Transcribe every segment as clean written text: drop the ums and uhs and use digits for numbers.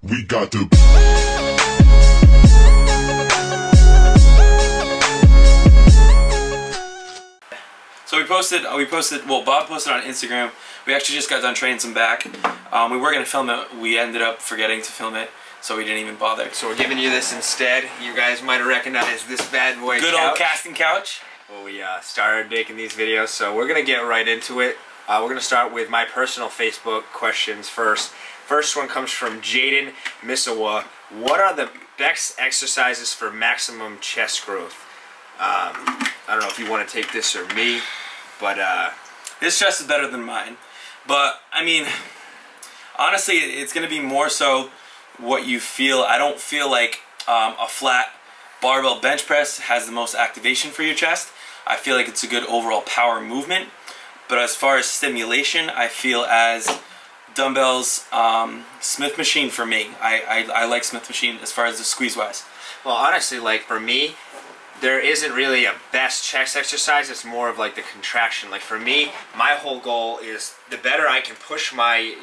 We got to. So we posted, well, Bob posted on Instagram. We actually just got done training some back. We were going to film it. We ended up forgetting to film it, so we didn't even bother. So we're giving you this instead. You guys might have recognized this bad boy Good couch. old casting couch. Well, we started making these videos, so we're going to get right into it. We're going to start with my personal Facebook questions first. First one comes from Jaden Misawa. What are the best exercises for maximum chest growth? I don't know if you want to take this or me, but his chest is better than mine. But I mean, honestly, it's going to be more so what you feel. I don't feel like a flat barbell bench press has the most activation for your chest. I feel like it's a good overall power movement. But as far as stimulation, I feel as dumbbells, Smith machine for me. I like Smith machine as far as the squeeze wise. Well, honestly, like for me, there isn't really a best chest exercise. It's more of like the contraction. Like for me, my whole goal is the better I can push my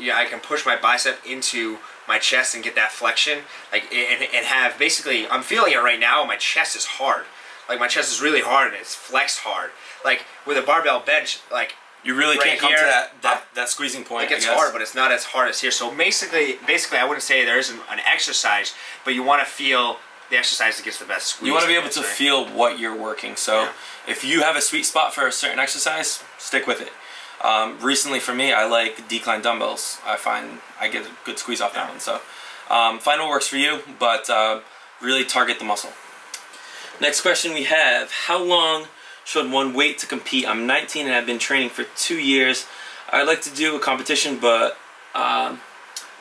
bicep into my chest and get that flexion, like and have basically, I'm feeling it right now. My chest is hard. Like my chest is really hard and it's flexed hard. Like with a barbell bench, like you really right can't come here, to that squeezing point. Like it's hard, but it's not as hard as here. So basically, I wouldn't say there isn't an exercise, but you want to feel the exercise that gets the best squeeze. You want to be able to feel what you're working. So if you have a sweet spot for a certain exercise, stick with it. Recently for me, I like decline dumbbells. I find I get a good squeeze off that one. So find what works for you, but really target the muscle. Next question we have, how long should one wait to compete? I'm 19 and I've been training for 2 years. I'd like to do a competition, but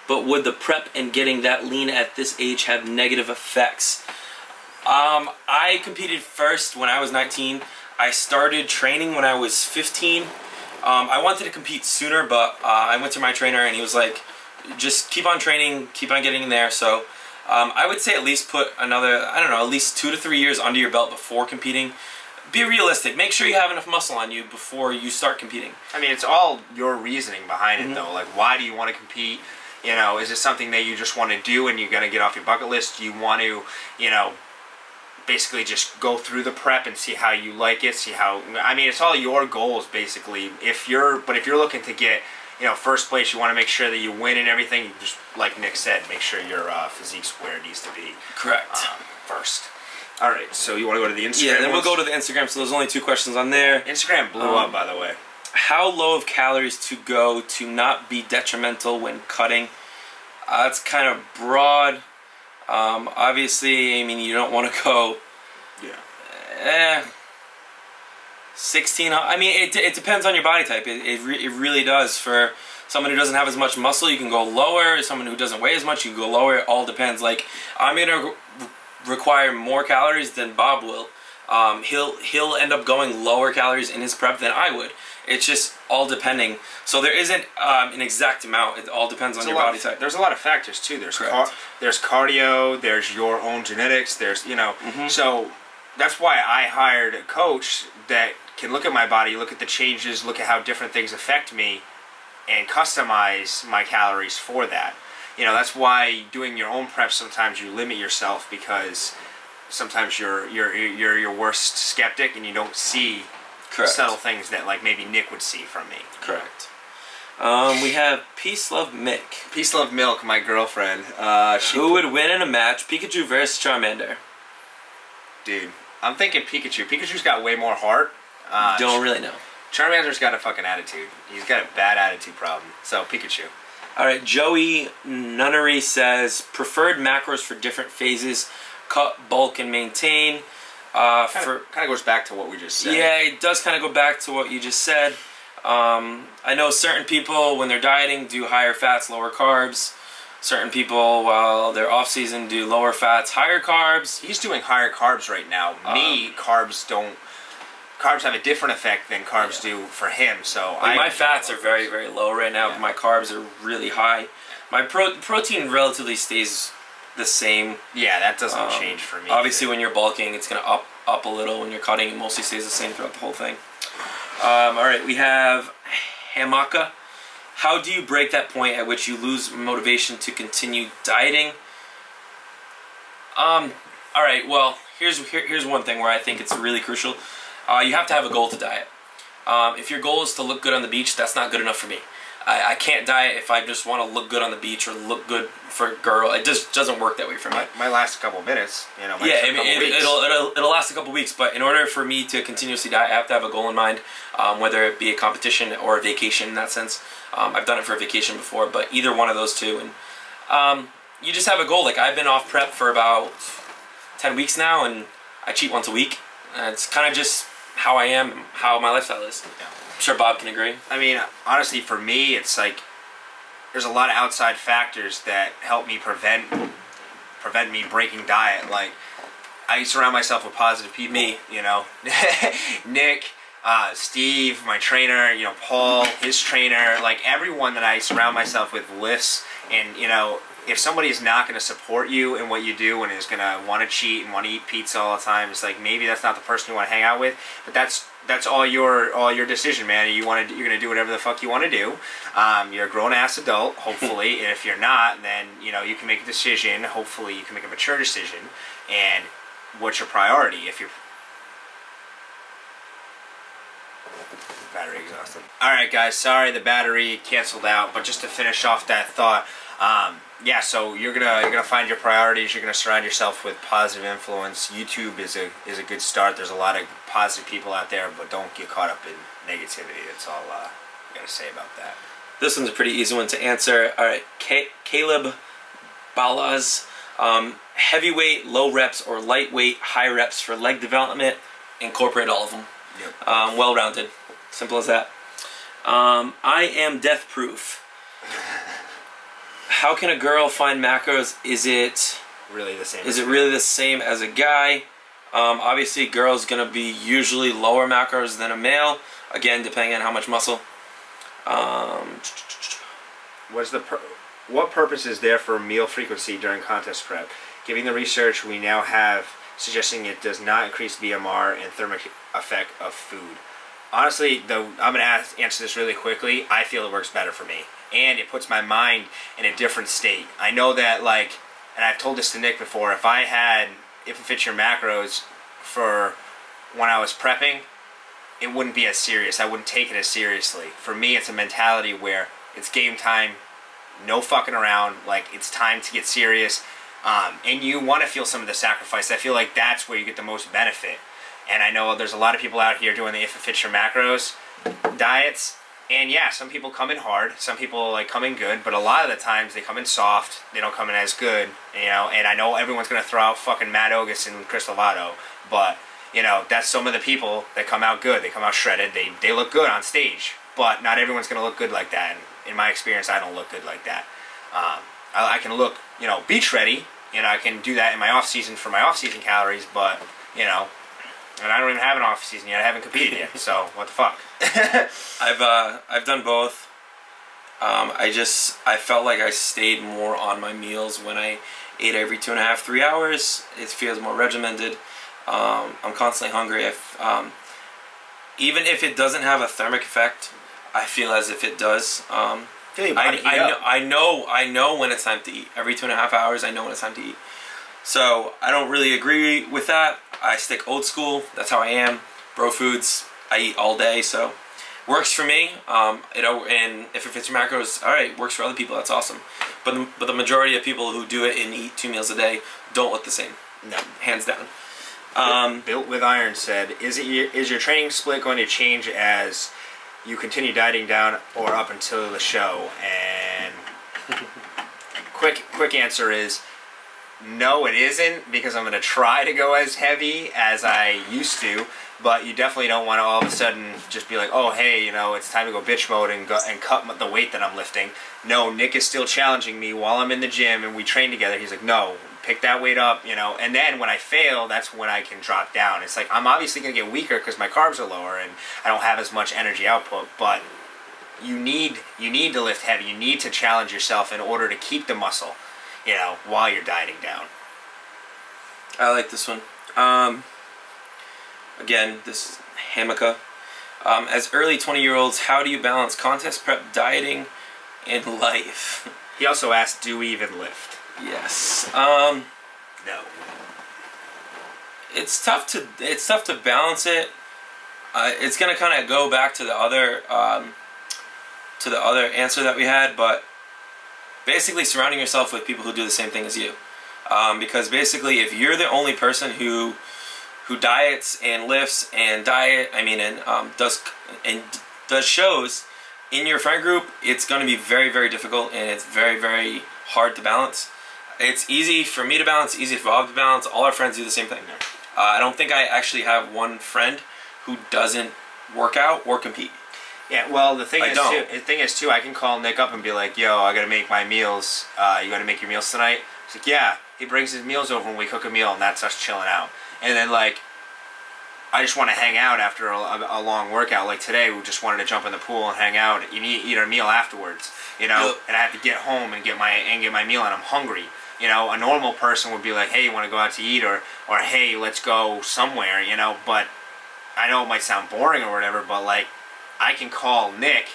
would the prep and getting that lean at this age have negative effects? I competed first when I was 19. I started training when I was 15. I wanted to compete sooner, but I went to my trainer and he was like, just keep on training, keep on getting in there. So I would say at least put another, I don't know, at least 2 to 3 years under your belt before competing. Be realistic. Make sure you have enough muscle on you before you start competing. I mean, it's all your reasoning behind it, though. Like, why do you want to compete? You know, is it something that you just want to do and you're going to get off your bucket list? Do you want to, you know, basically just go through the prep and see how you like it, see how, I mean, it's all your goals, basically. But if you're looking to get, you know, first place, you want to make sure that you win and everything. You just, like Nick said, make sure your physique's where it needs to be. Correct. First. All right, so you want to go to the Instagram? Yeah, then we'll go to the Instagram. So there's only 2 questions on there. Instagram blew up, by the way. How low of calories to go to not be detrimental when cutting? It's kind of broad. Obviously, I mean, you don't want to go 16. I mean, it depends on your body type. It really does. For someone who doesn't have as much muscle, you can go lower. Someone who doesn't weigh as much, you can go lower. It all depends. Like, I'm going to require more calories than Bob will. He'll end up going lower calories in his prep than I would. It's just all depending. So there isn't an exact amount. It all depends on your body type. There's a lot of factors too. There's cardio. There's your own genetics. There's, you know. So that's why I hired a coach that can look at my body, look at the changes, look at how different things affect me, and customize my calories for that. You know, that's why doing your own prep, sometimes you limit yourself because sometimes you're your worst skeptic and you don't see subtle things that like maybe Nick would see from me. Correct. We have Peace Love Milk. Peace Love Milk, my girlfriend. Who would win in a match, Pikachu versus Charmander? Dude, I'm thinking Pikachu. Pikachu's got way more heart. Don't really know. Charmander's got a fucking attitude. He's got a bad attitude problem. So Pikachu. Alright, Joey Nunnery says, preferred macros for different phases, cut, bulk, and maintain. Kind of goes back to what we just said. Yeah, it does kind of go back to what you just said. I know certain people, when they're dieting, do higher fats, lower carbs. Certain people, while they're off-season, do lower fats, higher carbs. He's doing higher carbs right now. Me, carbs have a different effect than carbs do for him. So like my fats are very, very low right now, but my carbs are really high. My protein relatively stays the same. Yeah, that doesn't change for me. Obviously, when you're bulking, it's going to up a little. When you're cutting, it mostly stays the same throughout the whole thing. All right, we have Hamaka. How do you break that point at which you lose motivation to continue dieting? All right, well, here's one thing where I think it's really crucial. You have to have a goal to diet. If your goal is to look good on the beach, that's not good enough for me. I can't diet if I just want to look good on the beach or look good for a girl. It just doesn't work that way for me. Might last a couple minutes, you know. Yeah, it'll last a couple weeks, but in order for me to continuously diet, I have to have a goal in mind, whether it be a competition or a vacation in that sense. I've done it for a vacation before, but either one of those two. And you just have a goal. Like, I've been off prep for about 10 weeks now, and I cheat once a week. And it's kind of just how I am, how my lifestyle is. Yeah. I'm sure Bob can agree. I mean, honestly, for me, it's like there's a lot of outside factors that help me prevent me breaking diet. Like, I surround myself with positive people. Me, you know, Nick, Steve, my trainer, you know, Paul, his trainer, like everyone that I surround myself with lifts. And you know, if somebody's not going to support you in what you do and is going to want to cheat and want to eat pizza all the time, it's like maybe that's not the person you want to hang out with. But that's all your decision, man. You're going to do whatever the fuck you want to do. You're a grown-ass adult, hopefully. And if you're not, then you know you can make a decision. Hopefully, you can make a mature decision. And what's your priority? If you're battery exhausted. All right, guys. Sorry, the battery canceled out. But just to finish off that thought. Yeah, so you're gonna find your priorities. You're gonna surround yourself with positive influence. YouTube is a good start. There's a lot of positive people out there, but don't get caught up in negativity. That's all I gotta say about that. This one's a pretty easy one to answer. All right, Caleb Balaz, heavyweight, low reps, or lightweight, high reps for leg development. Incorporate all of them. Yep. Well-rounded. Simple as that. I am death proof. How can a girl find macros? Is it really the same? Is it really the same as a guy? Obviously, girl's gonna be usually lower macros than a male. Again, depending on how much muscle. What purpose is there for meal frequency during contest prep? Given the research we now have suggesting it does not increase BMR and thermic effect of food. Honestly, though, I'm gonna answer this really quickly. I feel it works better for me. And it puts my mind in a different state. I know that, like, and I've told this to Nick before, if it fits your macros for when I was prepping, it wouldn't be as serious. I wouldn't take it as seriously. For me, it's a mentality where it's game time, no fucking around, like, it's time to get serious. And you want to feel some of the sacrifice. I feel like that's where you get the most benefit. And I know there's a lot of people out here doing the if it fits your macros diets. And yeah, some people come in hard, some people like come in good, but a lot of the times they come in soft, they don't come in as good, you know, and I know everyone's going to throw out fucking Matt Ogus and Chris Lovato, but, you know, that's some of the people that come out good, they come out shredded, they look good on stage, but not everyone's going to look good like that, and in my experience, I don't look good like that. I can look, you know, beach ready, you know, I can do that in my off-season for my off-season calories, but, you know, and I don't even have an off-season yet, I haven't competed yet, so what the fuck. I've done both. I felt like I stayed more on my meals when I ate every 2.5, 3 hours. It feels more regimented. I'm constantly hungry. Even if it doesn't have a thermic effect, I feel as if it does. I know when it's time to eat. Every 2.5 hours, I know when it's time to eat. So I don't really agree with that. I stick old school. That's how I am. Bro foods. I eat all day, so works for me. And if it fits your macros, all right, works for other people. That's awesome. But the majority of people who do it and eat 2 meals a day don't look the same. No, hands down. Built with Iron said, "Is your training split going to change as you continue dieting down or up until the show?" And quick answer is, no, it isn't, because I'm going to try to go as heavy as I used to, but you definitely don't want to all of a sudden just be like, oh, hey, you know, it's time to go bitch mode and cut the weight that I'm lifting. No, Nick is still challenging me while I'm in the gym and we train together. He's like, no, pick that weight up, you know, and then when I fail, that's when I can drop down. It's like, I'm obviously going to get weaker because my carbs are lower and I don't have as much energy output, but you need to lift heavy. You need to challenge yourself in order to keep the muscle, you know, while you're dieting down. I like this one. Again, this is Hamika. As early 20-year-olds, how do you balance contest prep dieting in life. He also asked, do we even lift? Yes. No. It's tough to balance it. It's gonna kind of go back to the other answer that we had, but basically surrounding yourself with people who do the same thing as you, because basically if you're the only person who diets and lifts and does shows in your friend group, it's going to be very, very difficult, and it's very, very hard to balance. It's easy for me to balance, easy for Bob to balance. All our friends do the same thing. I don't think I actually have one friend who doesn't work out or compete. Yeah, well, the thing is too, I can call Nick up and be like, yo, I gotta make my meals. You gotta make your meals tonight? He's like, yeah. He brings his meals over when we cook a meal, and that's us chilling out. And then, like, I just want to hang out after a long workout. Like today, we just wanted to jump in the pool and hang out and eat our meal afterwards. You know, yep. And I have to get home and get my meal, and I'm hungry. You know, a normal person would be like, hey, you want to go out to eat, or hey, let's go somewhere. You know, but I know it might sound boring or whatever, but like, I can call Nick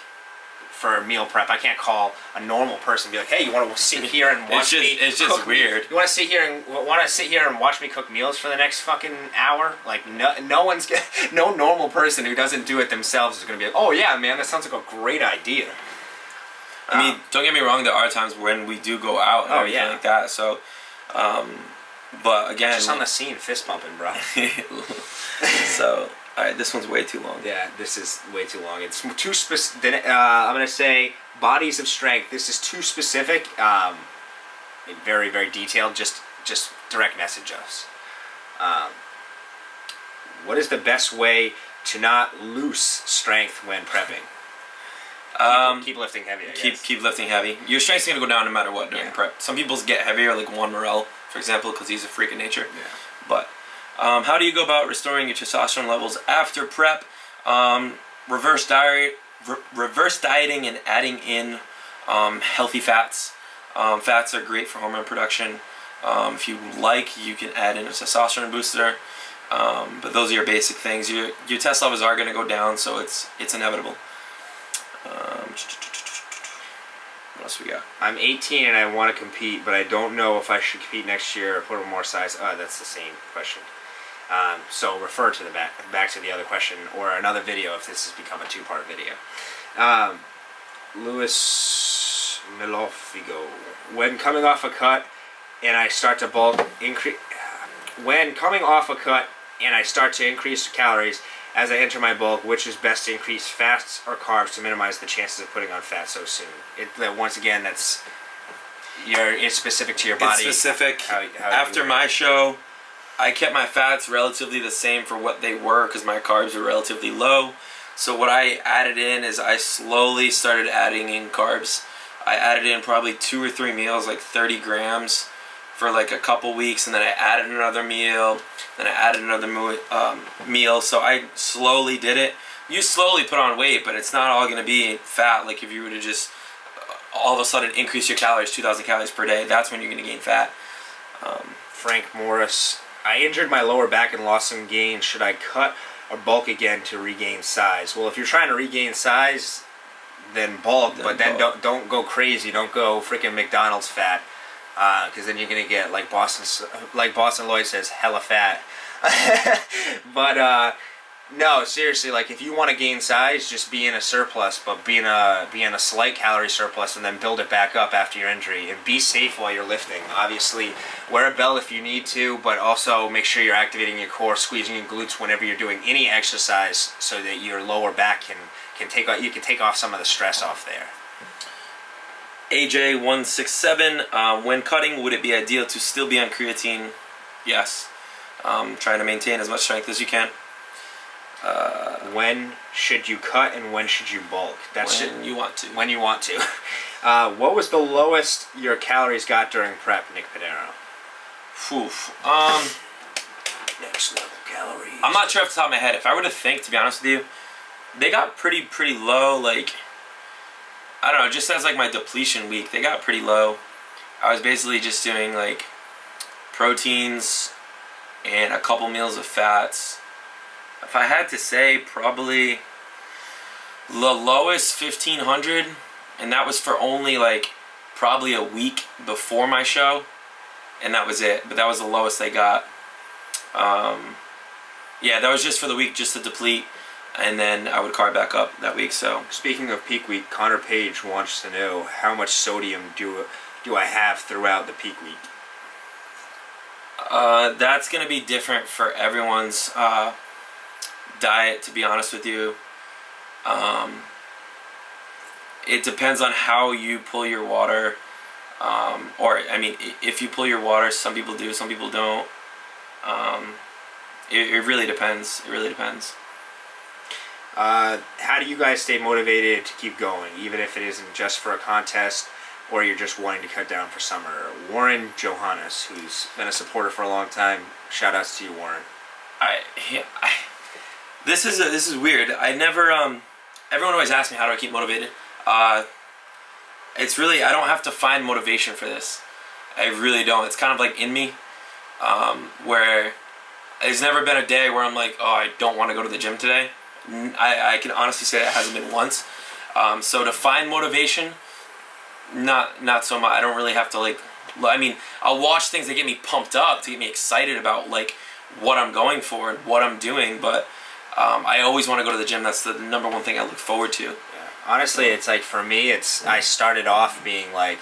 for meal prep. I can't call a normal person and be like, hey, you want to sit here and watch me? It's just weird. You want to sit here and watch me cook meals for the next fucking hour? Like, no normal person who doesn't do it themselves is gonna be like, oh yeah, man, that sounds like a great idea. I mean, don't get me wrong. There are times when we do go out and everything like that. So, but again, just on the scene, fist bumping, bro. So. Alright, this one's way too long. Yeah, this is way too long. It's too specific. I'm going to say bodies of strength. This is too specific. Very, very detailed. Just direct message us. What is the best way to not lose strength when prepping? Keep lifting heavy, I guess. Keep lifting heavy. Your strength's going to go down no matter what during prep. Some people's get heavier, like Juan Morel, for example, because he's a freak of nature. Yeah. But how do you go about restoring your testosterone levels after prep? Reverse dieting and adding in healthy fats. Fats are great for hormone production. If you like, you can add in a testosterone booster. But those are your basic things. Your test levels are going to go down, so it's inevitable. What else we got? I'm 18 and I want to compete, but I don't know if I should compete next year or put on more size. That's the same question. So refer to the back to the other question or another video if this has become a two-part video. Louis Milofigo. When coming off a cut and I start to bulk, when coming off a cut and I start to increase calories as I enter my bulk, which is best to increase fats or carbs to minimize the chances of putting on fat so soon? Once again, it's specific to your body. It's specific. After my show, I kept my fats relatively the same for what they were because my carbs were relatively low. So what I added in is I slowly started adding in carbs. I added in probably 2 or 3 meals, like 30 grams for like a couple weeks, and then I added another meal, then I added another meal. So I slowly did it. You slowly put on weight, but it's not all going to be fat. Like if you were to just all of a sudden increase your calories 2,000 calories per day, that's when you're going to gain fat. Frank Morris. I injured my lower back and lost some gain. Should I cut or bulk again to regain size? Well, if you're trying to regain size, then bulk, but then don't go crazy. Don't go freaking McDonald's fat, because then you're gonna get like Boston Lloyd says, hella fat. But no, seriously, like if you want to gain size, just be in a surplus, but be in a slight calorie surplus, and then build it back up after your injury. And be safe while you're lifting. Obviously, wear a belt if you need to, but also make sure you're activating your core, squeezing your glutes whenever you're doing any exercise, so that your lower back can take off some of the stress off there. AJ167, when cutting, would it be ideal to still be on creatine? Yes. Trying to maintain as much strength as you can. When should you cut and when should you bulk? When you want to. When you want to. What was the lowest your calories got during prep, Nick Padero? Next level calories. I'm not sure off the top of my head. If I were to think, to be honest with you, they got pretty low. Like, I don't know, just as like my depletion week, they got pretty low. I was basically just doing like proteins and a couple meals of fats. If I had to say, probably the lowest 1,500 and that was for only like probably a week before my show, and that was it. But that was the lowest they got. Yeah, that was just for the week, just to deplete, and then I would carb back up that week. So speaking of peak week, Connor Page wants to know how much sodium do I have throughout the peak week? That's gonna be different for everyone's diet, to be honest with you. It depends on how you pull your water, or I mean, if you pull your water, some people do, some people don't. It really depends. It really depends. How do you guys stay motivated to keep going, even if it isn't just for a contest or you're just wanting to cut down for summer? Warren Johannes, who's been a supporter for a long time, shout outs to you, Warren. This is weird. I never everyone always asks me, how do I keep motivated? It's really, I don't have to find motivation for this. I really don't. It's kind of like in me, where there's never been a day where I'm like, oh, I don't want to go to the gym today. I can honestly say that hasn't been once. So to find motivation, not so much. I don't really have to, like, I mean, I'll watch things that get me pumped up, to get me excited about like what I'm going for and what I'm doing, but I always want to go to the gym. That's the #1 thing I look forward to. Yeah. Honestly, it's like, for me, I started off being like,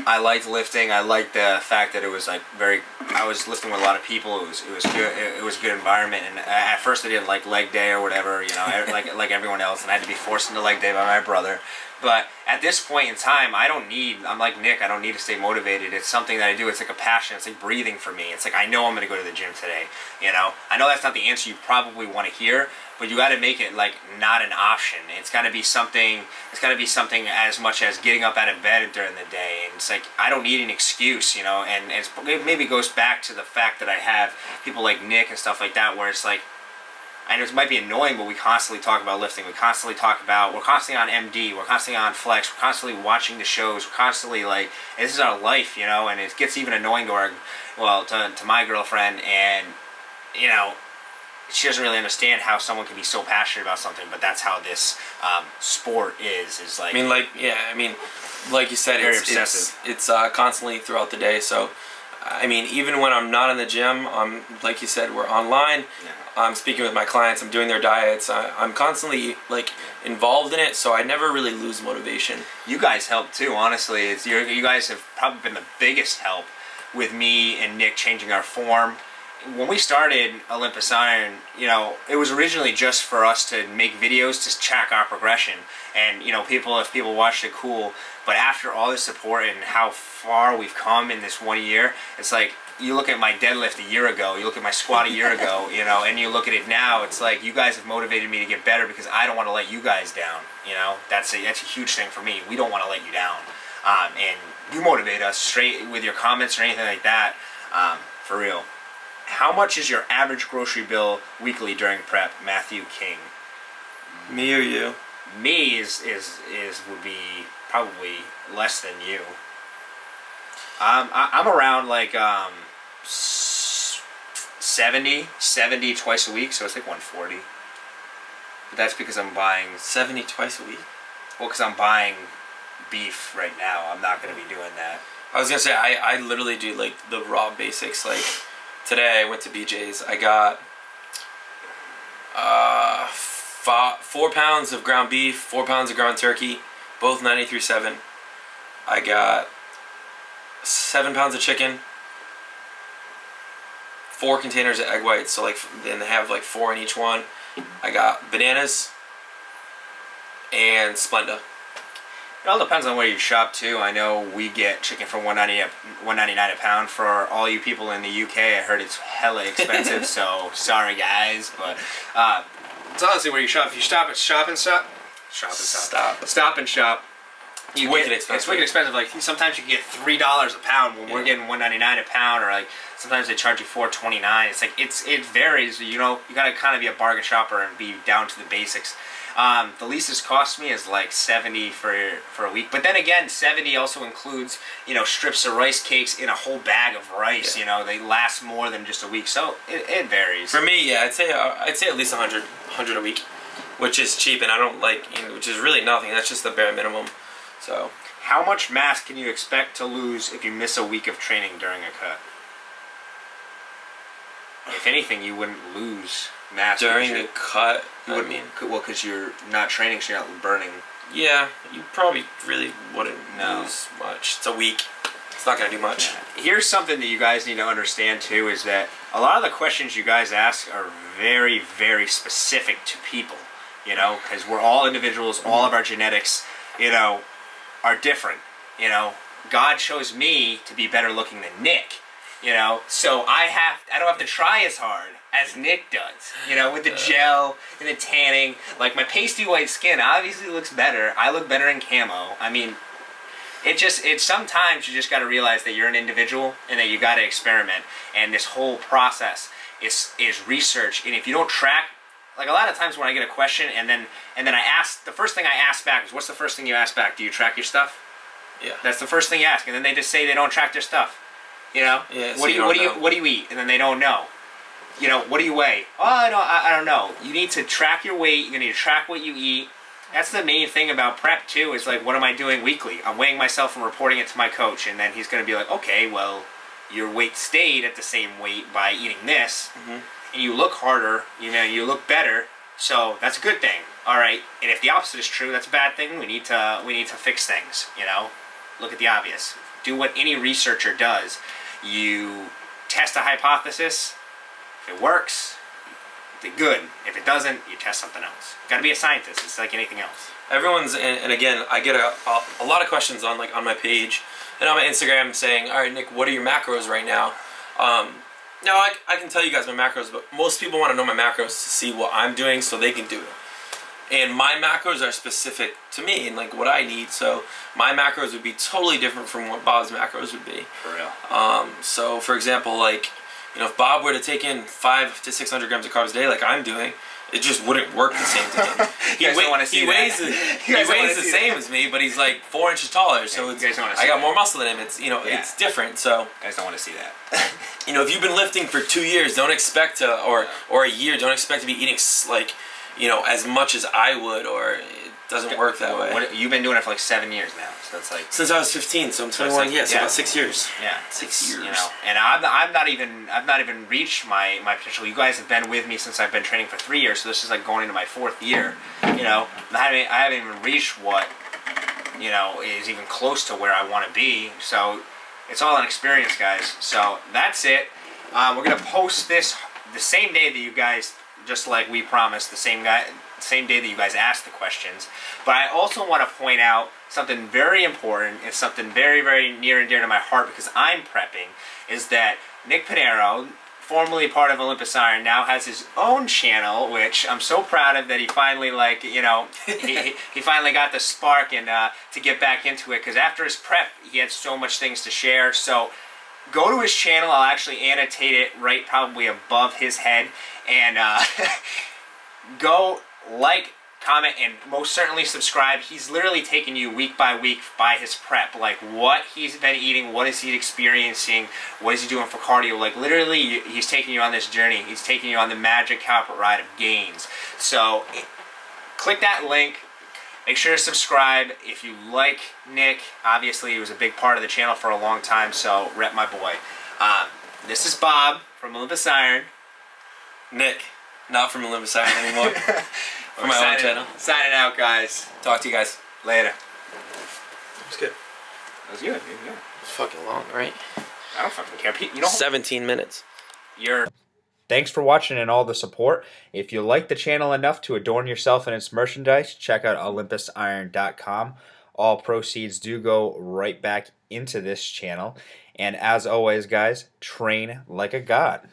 I liked lifting. I liked the fact that it was like I was lifting with a lot of people. It was good. It was a good environment. And at first I didn't like leg day or whatever, you know, like everyone else, and I had to be forced into leg day by my brother. But at this point in time, I'm like Nick, I don't need to stay motivated. It's something that I do. It's like a passion. It's like breathing for me. It's like, I know I'm going to go to the gym today, you know. I know that's not the answer you probably want to hear, but you got to make it like not an option. It's got to be something. It's got to be something as much as getting up out of bed during the day. And it's like, I don't need an excuse, you know. And it maybe goes back to the fact that I have people like Nick and stuff like that, where it's like, I know it might be annoying, but we constantly talk about lifting. We're constantly on MD. We're constantly on Flex. We're constantly watching the shows. We're constantly like, this is our life, you know. And it gets even annoying to my girlfriend, and you know, she doesn't really understand how someone can be so passionate about something. But that's how this sport is like. I mean, like, yeah, I mean, like you said, very obsessive. It's constantly throughout the day. So, I mean, even when I'm not in the gym, like you said, we're online. Yeah. I'm speaking with my clients. I'm doing their diets. I'm constantly like involved in it, so I never really lose motivation. You guys help too, honestly. You guys have probably been the biggest help with me and Nick changing our form. When we started Olympusiron, you know, it was originally just for us to make videos to track our progression, and you know, if people watched it, cool. But after all the support and how far we've come in this 1 year, it's like, you look at my deadlift a year ago, you look at my squat a year ago, you know, and you look at it now, it's like, you guys have motivated me to get better because I don't want to let you guys down, you know. That's a huge thing for me. We don't want to let you down. And you motivate us straight with your comments or anything like that, for real. How much is your average grocery bill weekly during prep? Matthew King. Me or you? Me would be probably less than you. I'm around like 70 twice a week, so it's like 140. But that's because I'm buying 70 twice a week. Well, because I'm buying beef right now. I'm not going to be doing that. I was gonna say, I literally do like the raw basics. Like today I went to BJ's. I got 4 pounds of ground beef, 4 pounds of ground turkey, both 93.7. I got 7 pounds of chicken, 4 containers of egg whites, so like, then they have like 4 in each one. I got bananas and Splenda. It all depends on where you shop too. I know we get chicken for $1.99 a pound. For all you people in the UK, I heard it's hella expensive. So sorry guys, but it's honestly where you shop. If you stop at Stop and Shop. It's wicked expensive. It's wicked expensive. Like sometimes you can get $3 a pound when we're getting $1.99 a pound, or like sometimes they charge you $4.29. It's like it varies. You know, you gotta kind of be a bargain shopper and be down to the basics. The least it's cost me is like $70 for a week. But then again, $70 also includes, you know, strips of rice cakes in a whole bag of rice. Yeah. You know, they last more than just a week, so it varies. For me, yeah, I'd say at least 100 a week, which is cheap, and I don't like, you know, which is really nothing. That's just the bare minimum. So, how much mass can you expect to lose if you miss a week of training during a cut? If anything, you wouldn't lose mass during the cut. You wouldn't, well, because you're not training, so you're not burning. Yeah, you probably really wouldn't lose much. It's a week. It's not going to do much. Yeah. Here's something that you guys need to understand too, is that a lot of the questions you guys ask are very, very specific to people, you know, because we're all individuals, all of our genetics, you know, are different, you know. God chose me to be better looking than Nick, you know, so I don't have to try as hard as Nick does, you know, with the gel and the tanning. Like, my pasty white skin obviously looks better. I look better in camo. I mean, it's sometimes you just got to realize that you're an individual and that you got to experiment. And this whole process is research. And if you don't track, like, a lot of times when I get a question and then I ask, the first thing I ask back is, what's the first thing you ask back? Do you track your stuff? Yeah. That's the first thing you ask, and then they just say they don't track their stuff. You know? Yeah. What do you eat? And then they don't know. You know, what do you weigh? Oh, I don't know. You need to track your weight. You need to track what you eat. That's the main thing about prep too, is like, what am I doing weekly? I'm weighing myself and reporting it to my coach, and then he's going to be like, okay, well, your weight stayed at the same weight by eating this, and you look harder, you know, you look better, so that's a good thing. All right, and if the opposite is true, that's a bad thing. We need to fix things, you know? Look at the obvious. Do what any researcher does. You test a hypothesis. If it works, good. If it doesn't, you test something else. You gotta be a scientist. It's like anything else. Everyone's, and again, I get a lot of questions on my page and on my Instagram saying, all right, Nick, what are your macros right now? Now, I can tell you guys my macros, but most people want to know my macros to see what I'm doing so they can do it. And my macros are specific to me and like what I need, so my macros would be totally different from what Bob's macros would be. For real. So, for example, like, you know, if Bob were to take in 500 to 600 grams of carbs a day like I'm doing, it just wouldn't work the same to him. He weighs the same as me, but he's like 4 inches taller, so I got more muscle than him. It's, you know, it's different. So you guys don't want to see that. You know, if you've been lifting for 2 years, don't expect to, or a year, don't expect to be eating like, you know, as much as I would, or it doesn't work that way. You've been doing it for like 7 years now, so that's like, since I was 15, so I'm 21. Yeah, so about 6 years. Yeah, 6 years. You know, and I've not even reached my potential. You guys have been with me since I've been training for 3 years, so this is like going into my 4th year. You know, I haven't even reached what, you know, is even close to where I want to be. So it's all an experience, guys. So that's it. We're gonna post this the same day that you guys, just like we promised, the same day that you guys asked the questions. But I also want to point out something very important, and something very, very near and dear to my heart because I'm prepping, is that Nick Pinero, formerly part of Olympusiron, now has his own channel, which I'm so proud of, that he finally, like, you know, he finally got the spark and to get back into it, because after his prep, he had so much things to share. So go to his channel. I'll actually annotate it right probably above his head, and go like, comment, and most certainly subscribe. He's literally taking you week by his prep, like what he's been eating, what is he experiencing, what is he doing for cardio. Like, literally, he's taking you on this journey. He's taking you on the magic carpet ride of gains. So click that link. Make sure to subscribe. If you like Nick, obviously he was a big part of the channel for a long time, so rep my boy. This is Bob from Olympusiron. Nick, not from Olympusiron anymore. From my own channel. Signing out, guys. Talk to you guys later. That was good. That was good, dude. Yeah. It was fucking long, right? I don't fucking care. You know, 17 minutes. Thanks for watching and all the support. If you like the channel enough to adorn yourself and its merchandise, check out OlympusIron.com. All proceeds do go right back into this channel. And as always, guys, train like a god.